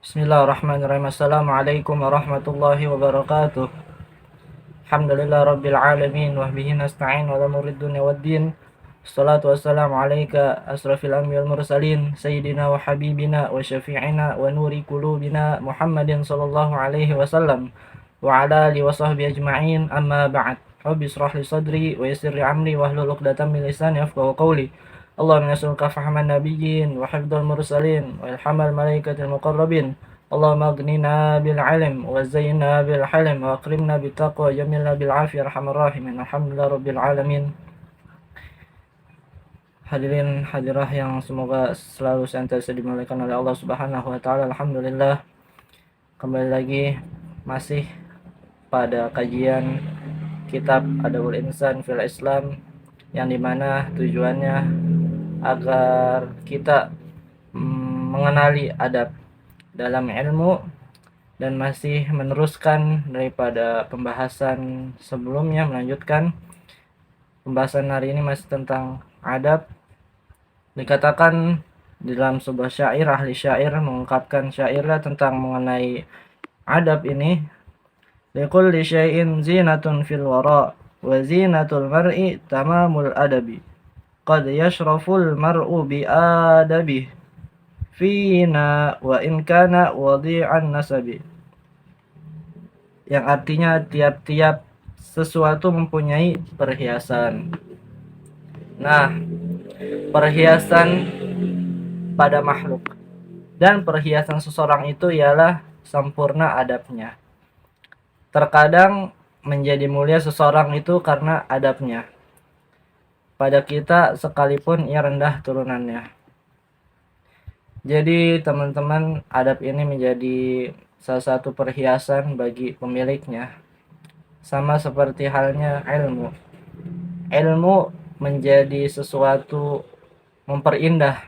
Bismillahirrahmanirrahim. Assalamualaikum warahmatullahi wabarakatuh. Alhamdulillah rabbil alamin wa bihi nasta'in wa la nurid dunya waddin. Assalatu wassalamu alayka asrafil anbiya'i wal mursalin sayyidina wa habibina wa syafi'ina wa nuri qulubina Muhammadin sallallahu alaihi wasallam wa ala alihi wa sahbihi ajma'in, amma ba'd. Rabbi israh li sadri wa yassir li amri wahlul 'uqdatam min lisani yafqahu qawli. Allahumma nas'aluka fahman nabiyyin wa hifdzal mursalin wa ilhamal malaikatil muqarrabin. Allahumma aghnina bil ilm wa zayyinna bil hilm wa akrimna bit taqwa wa jamilna bil afiyah arhamar rahimin. Alhamdulillah rabbil alamin. Hadirin hadirah yang semoga selalu senantiasa dimuliakan oleh Allah Subhanahu wa taala. Alhamdulillah, kembali lagi masih pada kajian kitab Adabul Insan fil Islam, yang dimana tujuannya agar kita mengenali adab dalam ilmu dan masih meneruskan daripada pembahasan sebelumnya, melanjutkan pembahasan hari ini masih tentang adab. Dikatakan di dalam sebuah syair, ahli syair mengungkapkan syairnya tentang mengenai adab ini, likulli syai'in zinatun fil wara wa zinatul mar'i tamamul adabi qad yashraful mar'u bi adabi fina wa in kana wadi'an nasabi, yang artinya tiap-tiap sesuatu mempunyai perhiasan. Nah, perhiasan pada makhluk dan perhiasan seseorang itu ialah sempurna adabnya. Terkadang menjadi mulia seseorang itu karena adabnya pada kita sekalipun ia rendah turunannya. Jadi teman-teman, adab ini menjadi salah satu perhiasan bagi pemiliknya. Sama seperti halnya ilmu. Ilmu menjadi sesuatu memperindah,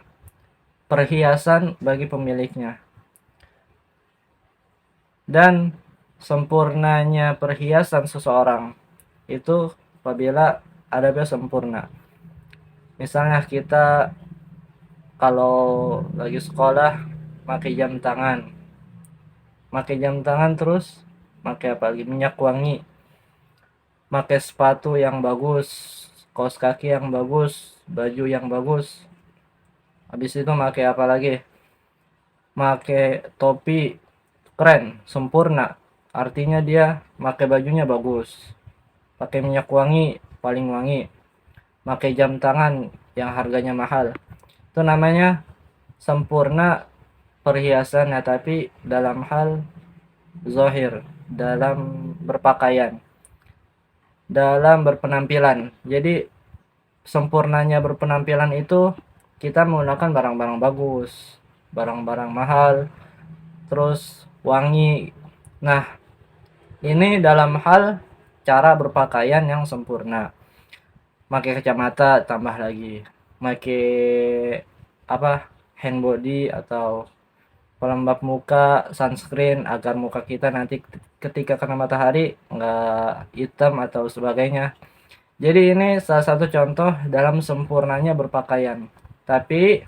perhiasan bagi pemiliknya. Dan sempurnanya perhiasan seseorang itu apabila adabnya sempurna. Misalnya kita kalau lagi sekolah pakai jam tangan. Pakai jam tangan terus pakai apa lagi? Minyak wangi. Pakai sepatu yang bagus, kaos kaki yang bagus, baju yang bagus. Habis itu pakai apa lagi? Pakai topi keren, sempurna. Artinya dia pakai bajunya bagus. Pakai minyak wangi, paling wangi. Pakai jam tangan yang harganya mahal. Itu namanya sempurna perhiasannya, tapi dalam hal zahir, dalam berpakaian, dalam berpenampilan. Jadi sempurnanya berpenampilan itu kita menggunakan barang-barang bagus, barang-barang mahal, terus wangi. Nah, ini dalam hal cara berpakaian yang sempurna. Pakai kacamata tambah lagi, pakai apa, hand body atau pelembab muka, sunscreen, agar muka kita nanti ketika kena matahari nggak hitam atau sebagainya. Jadi ini salah satu contoh dalam sempurnanya berpakaian. Tapi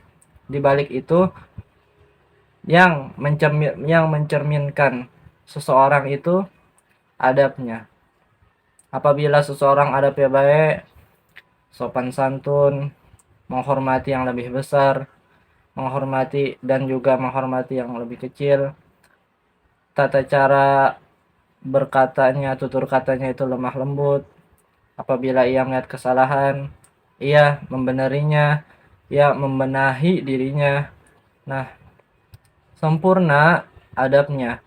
di balik itu yang mencerminkan seseorang itu adabnya. Apabila seseorang adabnya baik, sopan santun, menghormati yang lebih besar, menghormati dan juga menghormati yang lebih kecil, tata cara berkatanya, tutur katanya itu lemah lembut. Apabila ia melihat kesalahan, ia membenarinya, ia membenahi dirinya. Nah, sempurna adabnya.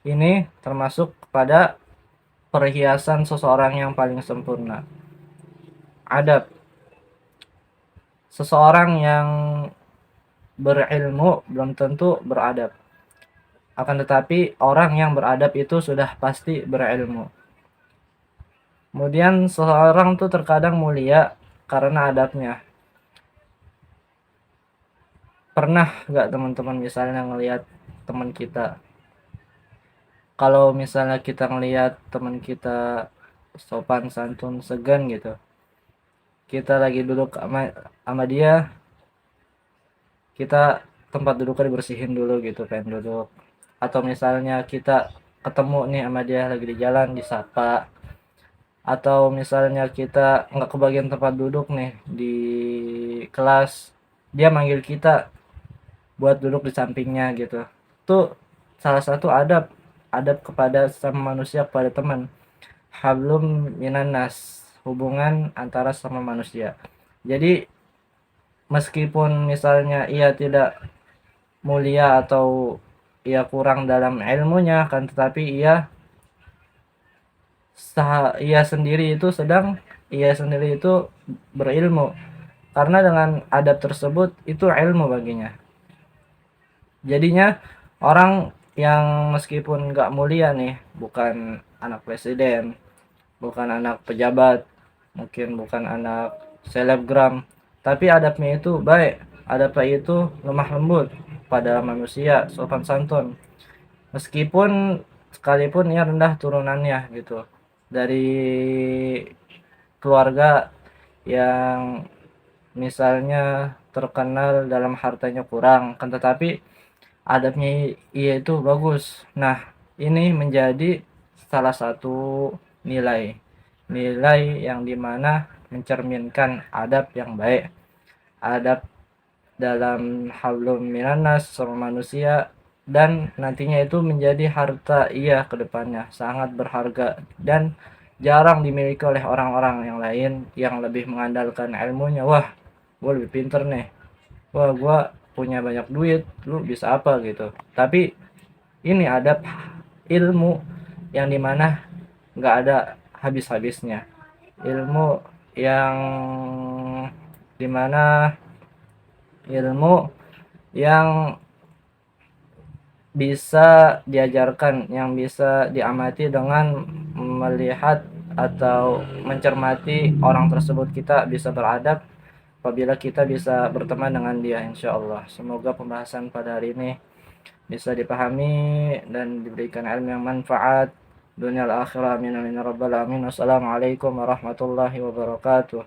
Ini termasuk kepada perhiasan seseorang yang paling sempurna. Adab. Seseorang yang berilmu belum tentu beradab. Akan tetapi orang yang beradab itu sudah pasti berilmu. Kemudian seseorang tuh terkadang mulia karena adabnya. Pernah nggak teman-teman misalnya ngelihat teman kita, kalau misalnya kita ngelihat teman kita sopan santun segan gitu, kita lagi duduk sama dia, kita tempat duduknya dibersihin dulu gitu, pengen duduk. Atau misalnya kita ketemu nih sama dia lagi di jalan, disapa. Atau misalnya kita nggak kebagian tempat duduk nih di kelas, dia manggil kita buat duduk di sampingnya gitu. Itu salah satu adab, adab kepada sama manusia, kepada teman. Hablum minan nas, hubungan antara sama manusia. Jadi meskipun misalnya ia tidak mulia atau ia kurang dalam ilmunya, kan tetapi ia sendiri itu berilmu, karena dengan adab tersebut itu ilmu baginya. Jadinya orang yang meskipun nggak mulia nih, bukan anak presiden, bukan anak pejabat, mungkin bukan anak selebgram, tapi adabnya itu baik, adabnya itu lemah lembut pada manusia, sopan santun. Meskipun sekalipun ia rendah turunannya gitu, dari keluarga yang misalnya terkenal dalam hartanya kurang, kan tetapi adabnya ia itu bagus. Nah, ini menjadi salah satu nilai. Nilai yang dimana mencerminkan adab yang baik. Adab dalam hablum minanas sama manusia, dan nantinya itu menjadi harta ia ke depannya. Sangat berharga dan jarang dimiliki oleh orang-orang yang lain yang lebih mengandalkan ilmunya. Wah, gue lebih pinter nih. Wah, gue punya banyak duit, lu bisa apa gitu. Tapi ini adab ilmu yang dimana nggak ada habis-habisnya. Ilmu yang dimana ilmu yang bisa diajarkan, yang bisa diamati dengan melihat atau mencermati orang tersebut. Kita bisa beradab apabila kita bisa berteman dengan dia, insya Allah. Semoga pembahasan pada hari ini bisa dipahami dan diberikan ilmu yang manfaat dunia akhirah. Amin amin ya rabbal alamin. Wassalamualaikum warahmatullahi wabarakatuh.